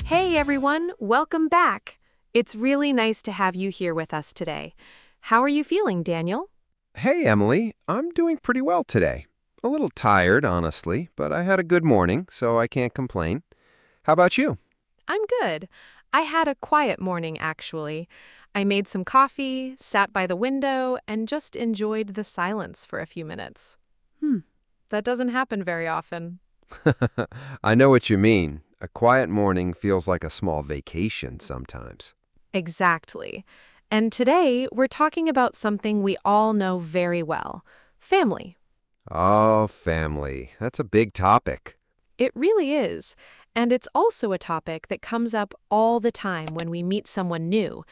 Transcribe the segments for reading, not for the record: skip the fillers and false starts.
Hey everyone, welcome back. It's really nice to have you here with us today. How are you feeling, Daniel? Hey, Emily. I'm doing pretty well today. A little tired, honestly, but I had a good morning, so I can't complain. How about you? I'm good. I had a quiet morning, actually. I made some coffee, sat by the window, and just enjoyed the silence for a few minutes. Hmm. That doesn't happen very often. I know what you mean. A quiet morning feels like a small vacation sometimes. Exactly. And today, we're talking about something we all know very well: family. Oh, family. That's a big topic. It really is. And it's also a topic that comes up all the time when we meet someone new.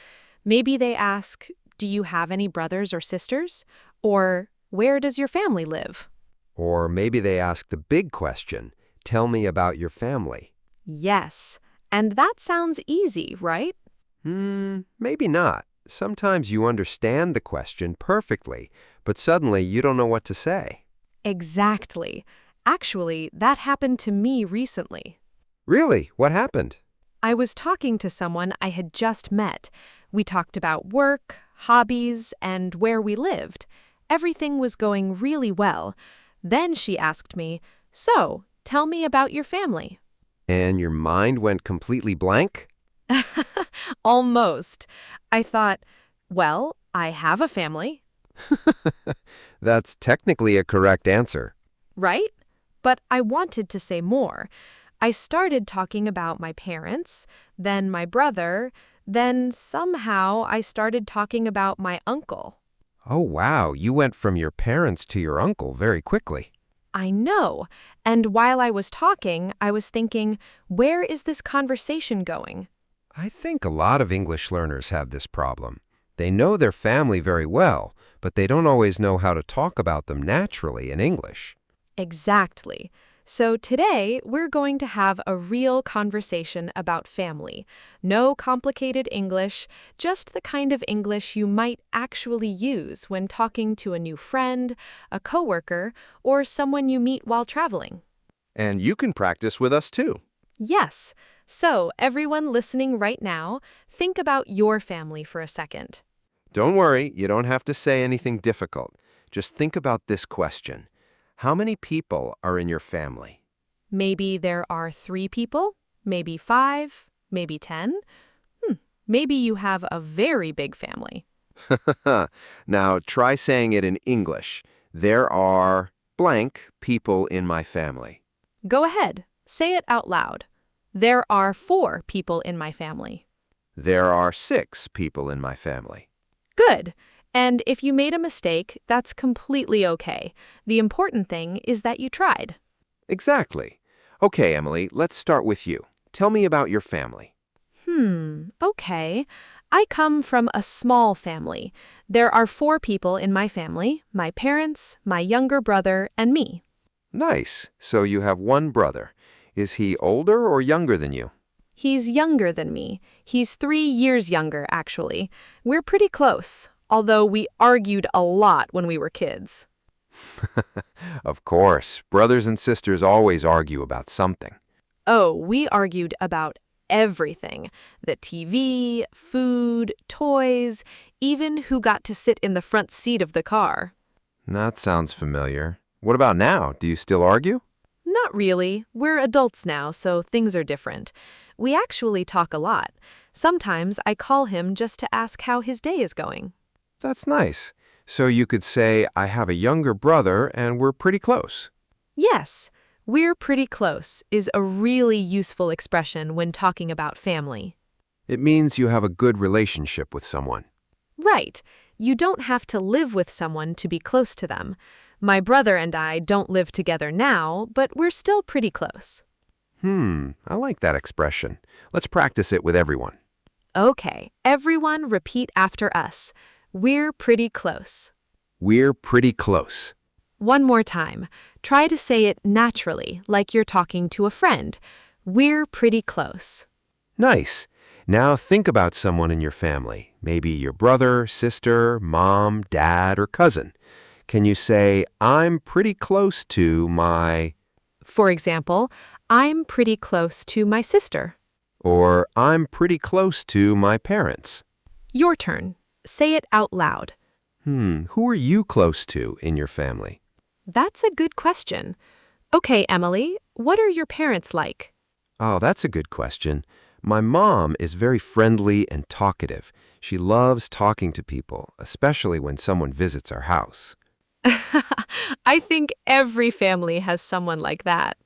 Maybe they ask, "Do you have any brothers or sisters?" Or, "Where does your family live?" Or maybe they ask the big question, tell me about your family. Yes. And that sounds easy, right? Maybe not. Sometimes you understand the question perfectly, but suddenly you don't know what to say. Exactly. Actually, that happened to me recently. Really? What happened? I was talking to someone I had just met. We talked about work, hobbies, and where we lived. Everything was going really well. Then she asked me, "So, tell me about your family." And your mind went completely blank? Almost. I thought, well, I have a family, That's technically a correct answer. right? But I wanted to say more. I started talking about my parents, then my brother, then somehow I started talking about my uncle. Oh, wow, you went from your parents to your uncle very quickly. I know. And while I was talking, I was thinking, where is this conversation going? I think a lot of English learners have this problem. They know their family very well, but they don't always know how to talk about them naturally in English. Exactly. So today, we're going to have a real conversation about family. No complicated English, just the kind of English you might actually use when talking to a new friend, a coworker, or someone you meet while traveling. And you can practice with us too. Yes. So, everyone listening right now, think about your family for a second. Don't worry, you don't have to say anything difficult. Just think about this question. How many people are in your family? Maybe there are 3 people, maybe 5, maybe 10. Maybe you have a very big family. Now try saying it in English. There are blank people in my family. Go ahead, say it out loud. There are 4 people in my family. There are 6 people in my family. Good. And if you made a mistake, that's completely okay. The important thing is that you tried. Exactly. Okay, Emily, let's start with you. Tell me about your family. Okay. I come from a small family. There are 4 people in my family: my parents, my younger brother, and me. Nice. So you have one brother. Is he older or younger than you? He's younger than me. He's 3 years younger, actually. We're pretty close, although we argued a lot when we were kids. Of course, brothers and sisters always argue about something. Oh, we argued about everything: the TV, food, toys, even who got to sit in the front seat of the car. That sounds familiar. What about now? Do you still argue? Not really. We're adults now, so things are different. We actually talk a lot. Sometimes I call him just to ask how his day is going. That's nice. So you could say, I have a younger brother and we're pretty close. Yes, "we're pretty close" is a really useful expression when talking about family. It means you have a good relationship with someone. Right. You don't have to live with someone to be close to them. My brother and I don't live together now, but we're still pretty close. I like that expression. Let's practice it with everyone. Okay, everyone repeat after us. We're pretty close. We're pretty close. One more time. Try to say it naturally, like you're talking to a friend. We're pretty close. Nice. Now think about someone in your family, maybe your brother, sister, mom, dad, or cousin. Can you say, I'm pretty close to my... For example, I'm pretty close to my sister. Or I'm pretty close to my parents. Your turn. Say it out loud. Who are you close to in your family? That's a good question. Okay, Emily, what are your parents like? Oh, that's a good question. My mom is very friendly and talkative. She loves talking to people, especially when someone visits our house. I think every family has someone like that.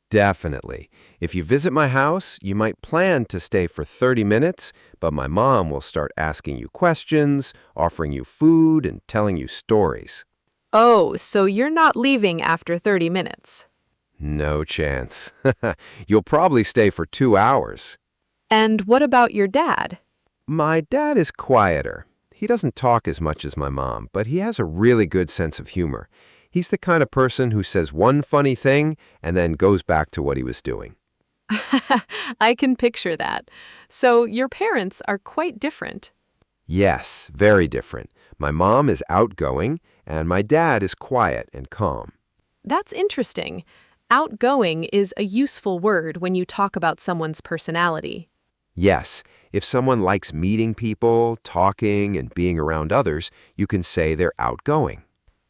Definitely. If you visit my house, you might plan to stay for 30 minutes, but my mom will start asking you questions, offering you food, and telling you stories. Oh, so you're not leaving after 30 minutes. No chance. You'll probably stay for 2 hours. And what about your dad? My dad is quieter. He doesn't talk as much as my mom, but he has a really good sense of humor. He's the kind of person who says one funny thing and then goes back to what he was doing. I can picture that. So your parents are quite different. Yes, very different. My mom is outgoing, and my dad is quiet and calm. That's interesting. Outgoing is a useful word when you talk about someone's personality. Yes, if someone likes meeting people, talking, and being around others, you can say they're outgoing.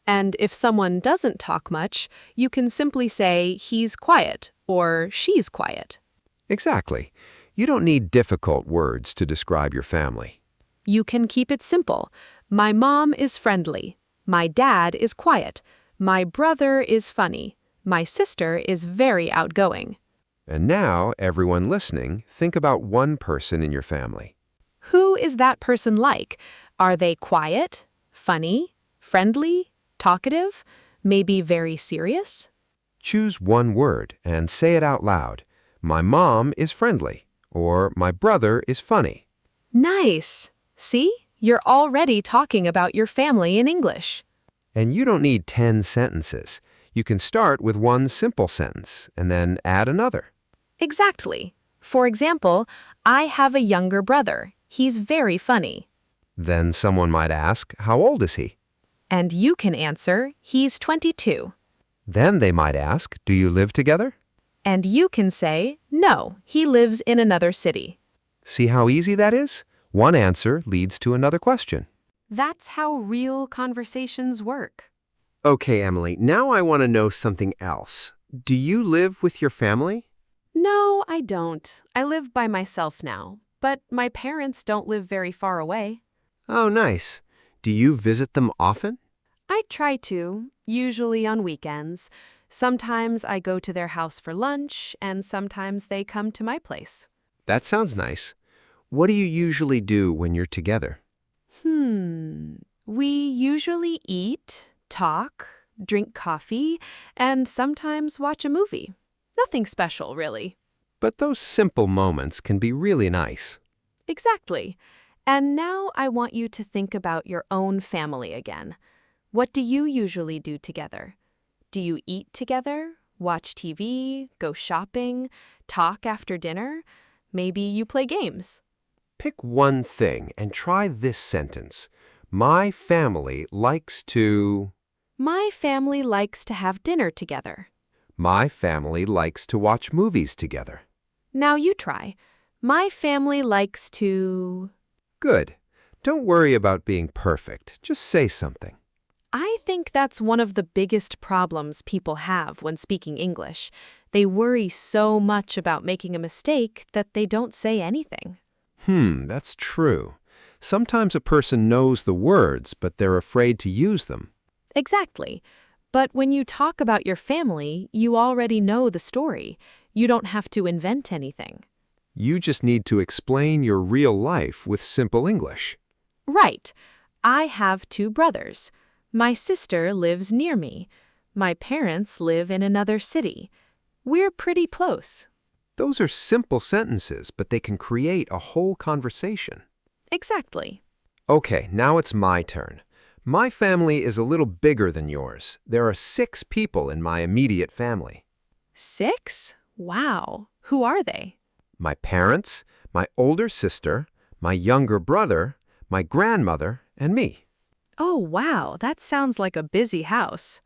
And if someone doesn't talk much, you can simply say he's quiet or she's quiet. Exactly. You don't need difficult words to describe your family. You can keep it simple. My mom is friendly. My dad is quiet. My brother is funny. My sister is very outgoing. And now, everyone listening, think about one person in your family. Who is that person like? Are they quiet, funny, friendly, talkative, maybe very serious? Choose one word and say it out loud. My mom is friendly, or my brother is funny. Nice. See? You're already talking about your family in English. And you don't need 10 sentences. You can start with one simple sentence and then add another. Exactly. For example, I have a younger brother. He's very funny. Then someone might ask, how old is he? And you can answer, he's 22. Then they might ask, do you live together? And you can say, no, he lives in another city. See how easy that is? One answer leads to another question. That's how real conversations work. Okay, Emily, now I want to know something else. Do you live with your family? No, I don't. I live by myself now, but my parents don't live very far away. Oh, nice. Do you visit them often? I try to, usually on weekends. Sometimes I go to their house for lunch, and sometimes they come to my place. That sounds nice. What do you usually do when you're together? We usually eat, talk, drink coffee, and sometimes watch a movie. Nothing special, really. But those simple moments can be really nice. Exactly. And now I want you to think about your own family again. What do you usually do together? Do you eat together, watch TV, go shopping, talk after dinner? Maybe you play games. Pick one thing and try this sentence. My family likes to... My family likes to have dinner together. My family likes to watch movies together. Now you try. My family likes to... Good. Don't worry about being perfect. Just say something. I think that's one of the biggest problems people have when speaking English. They worry so much about making a mistake that they don't say anything. That's true. Sometimes a person knows the words, but they're afraid to use them. Exactly. But when you talk about your family, you already know the story. You don't have to invent anything. You just need to explain your real life with simple English. Right. I have 2 brothers. My sister lives near me. My parents live in another city. We're pretty close. Those are simple sentences, but they can create a whole conversation. Exactly. Okay, now it's my turn. My family is a little bigger than yours. There are 6 people in my immediate family. 6? Wow. Who are they? My parents, my older sister, my younger brother, my grandmother, and me. Oh, wow. That sounds like a busy house.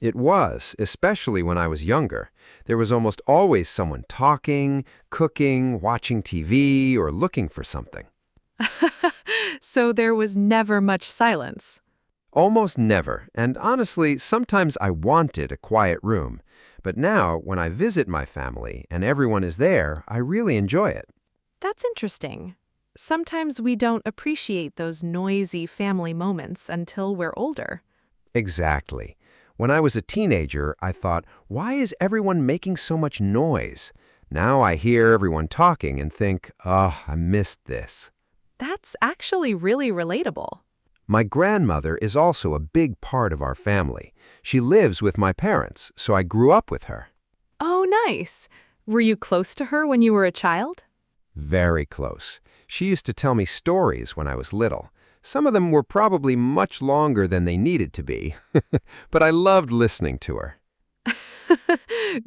It was, especially when I was younger. There was almost always someone talking, cooking, watching TV, or looking for something. So there was never much silence. Almost never, and honestly, sometimes I wanted a quiet room. But now, when I visit my family and everyone is there, I really enjoy it. That's interesting. Sometimes we don't appreciate those noisy family moments until we're older. Exactly. When I was a teenager, I thought, why is everyone making so much noise? Now I hear everyone talking and think, oh, I missed this. That's actually really relatable. My grandmother is also a big part of our family. She lives with my parents, so I grew up with her. Oh, nice. Were you close to her when you were a child? Very close. She used to tell me stories when I was little. Some of them were probably much longer than they needed to be, but I loved listening to her.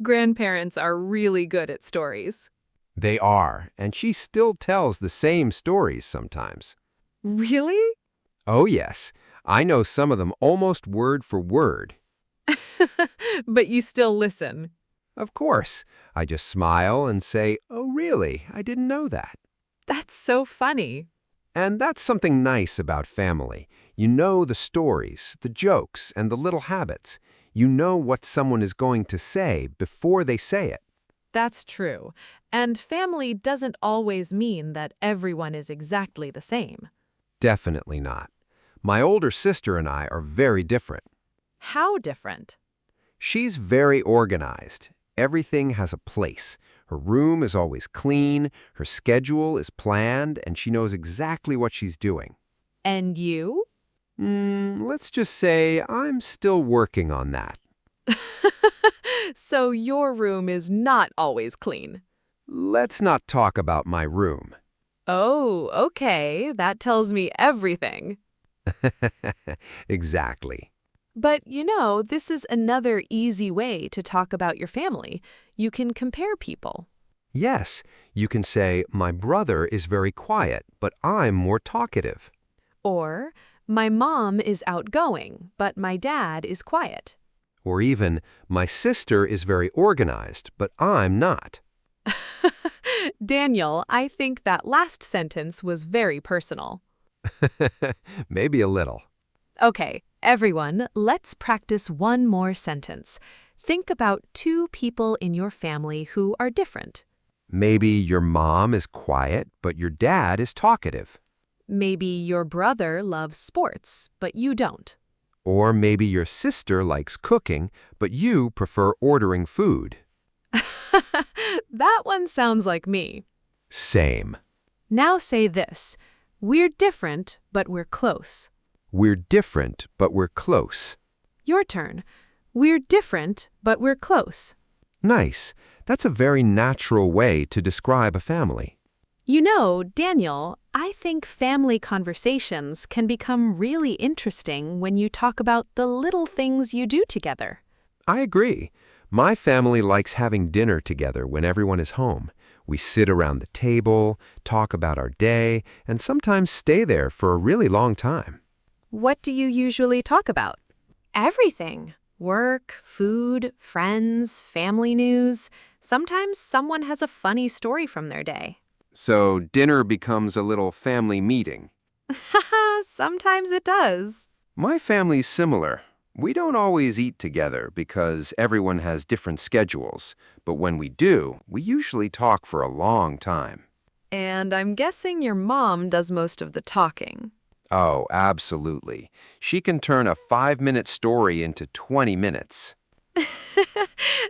Grandparents are really good at stories. They are, and she still tells the same stories sometimes. Really? Oh yes, I know some of them almost word for word. But you still listen. Of course, I just smile and say, oh really, I didn't know that. That's so funny. And that's something nice about family. You know the stories, the jokes, and the little habits. You know what someone is going to say before they say it. That's true. And family doesn't always mean that everyone is exactly the same. Definitely not. My older sister and I are very different. How different? She's very organized. Everything has a place. Her room is always clean, her schedule is planned, and she knows exactly what she's doing. And you? Let's just say I'm still working on that. So your room is not always clean. Let's not talk about my room. Oh, okay. That tells me everything. Exactly. But, this is another easy way to talk about your family. You can compare people. Yes, you can say, my brother is very quiet, but I'm more talkative. Or, my mom is outgoing, but my dad is quiet. Or even, my sister is very organized, but I'm not. Daniel, I think that last sentence was very personal. Maybe a little. Okay, everyone, let's practice one more sentence. Think about two people in your family who are different. Maybe your mom is quiet, but your dad is talkative. Maybe your brother loves sports, but you don't. Or maybe your sister likes cooking, but you prefer ordering food. That one sounds like me. Same. Now say this. We're different, but we're close. We're different, but we're close. Your turn. We're different, but we're close. Nice. That's a very natural way to describe a family. Daniel, I think family conversations can become really interesting when you talk about the little things you do together. I agree. My family likes having dinner together when everyone is home. We sit around the table, talk about our day, and sometimes stay there for a really long time. What do you usually talk about? Everything. Work, food, friends, family news. Sometimes someone has a funny story from their day. So dinner becomes a little family meeting. Haha, sometimes it does. My family's similar. We don't always eat together because everyone has different schedules, but when we do, we usually talk for a long time. And I'm guessing your mom does most of the talking. Oh, absolutely. She can turn a 5-minute story into 20 minutes.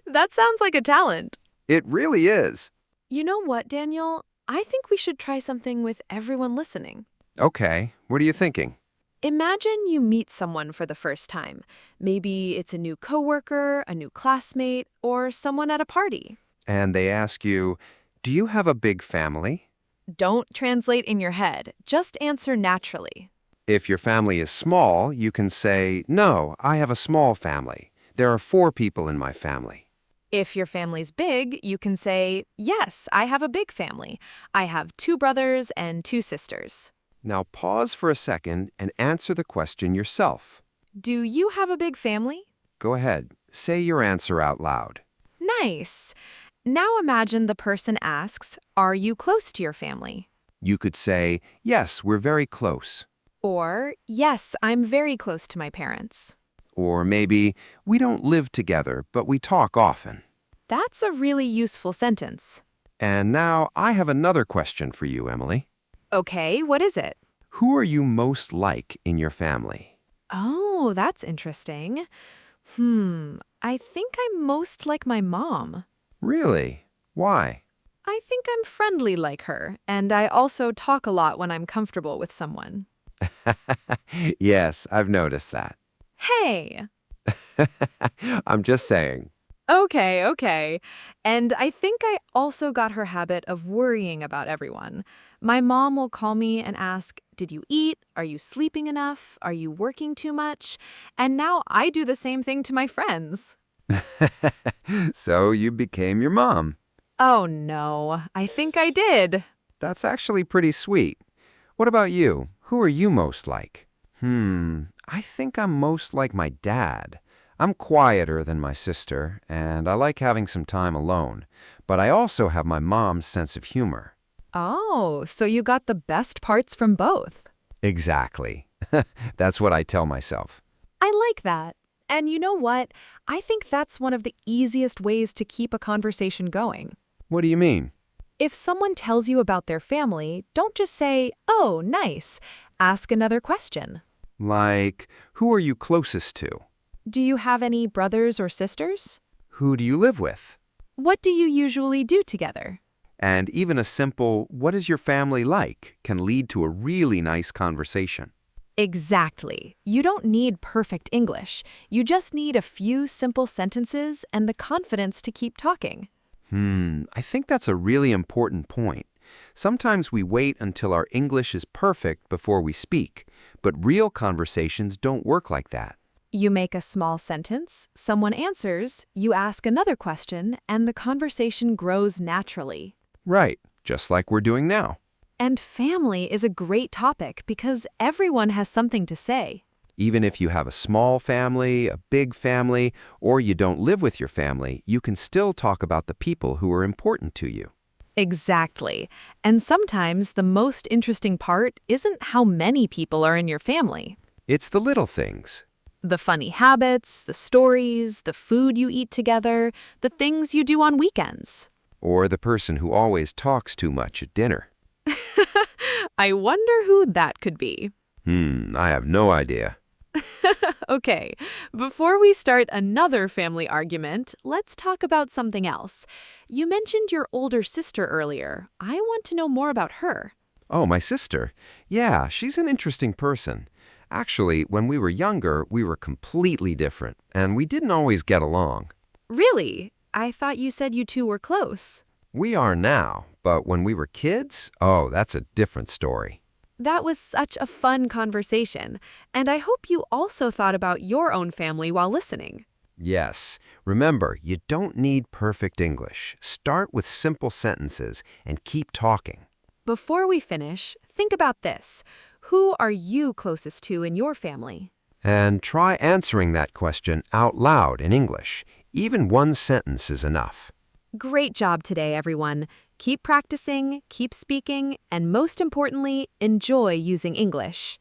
That sounds like a talent. It really is. You know what, Daniel? I think we should try something with everyone listening. Okay, what are you thinking? Imagine you meet someone for the first time. Maybe it's a new coworker, a new classmate, or someone at a party. And they ask you, do you have a big family? Don't translate in your head. Just answer naturally. If your family is small, you can say, no, I have a small family. There are 4 people in my family. If your family's big, you can say, yes, I have a big family. I have 2 brothers and 2 sisters. Now pause for a second and answer the question yourself. Do you have a big family? Go ahead. Say your answer out loud. Nice. Now imagine the person asks, "Are you close to your family?" You could say, yes, we're very close. Or, "Yes, I'm very close to my parents." Or maybe, we don't live together, but we talk often. That's a really useful sentence. And now I have another question for you, Emily. Okay, what is it? Who are you most like in your family? Oh, that's interesting. I think I'm most like my mom. Really? Why? I think I'm friendly like her, and I also talk a lot when I'm comfortable with someone. Yes, I've noticed that. Hey! I'm just saying. Okay. And I think I also got her habit of worrying about everyone. My mom will call me and ask, "Did you eat? Are you sleeping enough? Are you working too much?" And now I do the same thing to my friends. So you became your mom. Oh no, I think I did. That's actually pretty sweet. What about you? Who are you most like? I think I'm most like my dad. I'm quieter than my sister, and I like having some time alone. But I also have my mom's sense of humor. Oh, so you got the best parts from both. Exactly. That's what I tell myself. I like that. And you know what? I think that's one of the easiest ways to keep a conversation going. What do you mean? If someone tells you about their family, don't just say, "Oh, nice." Ask another question. Like, who are you closest to? Do you have any brothers or sisters? Who do you live with? What do you usually do together? And even a simple, what is your family like, can lead to a really nice conversation. Exactly. You don't need perfect English. You just need a few simple sentences and the confidence to keep talking. I think that's a really important point. Sometimes we wait until our English is perfect before we speak, but real conversations don't work like that. You make a small sentence, someone answers, you ask another question, and the conversation grows naturally. Right, just like we're doing now. And family is a great topic because everyone has something to say. Even if you have a small family, a big family, or you don't live with your family, you can still talk about the people who are important to you. Exactly. And sometimes the most interesting part isn't how many people are in your family. It's the little things. The funny habits, the stories, the food you eat together, the things you do on weekends. Or the person who always talks too much at dinner. I wonder who that could be. I have no idea. Okay, before we start another family argument, let's talk about something else. You mentioned your older sister earlier. I want to know more about her. Oh, my sister. Yeah, she's an interesting person. Actually, when we were younger, we were completely different, and we didn't always get along. Really? I thought you said you two were close. We are now, but when we were kids, oh, that's a different story. That was such a fun conversation, and I hope you also thought about your own family while listening. Yes. Remember, you don't need perfect English. Start with simple sentences and keep talking. Before we finish, think about this. Who are you closest to in your family? And try answering that question out loud in English. Even one sentence is enough. Great job today, everyone. Keep practicing, keep speaking, and most importantly, enjoy using English.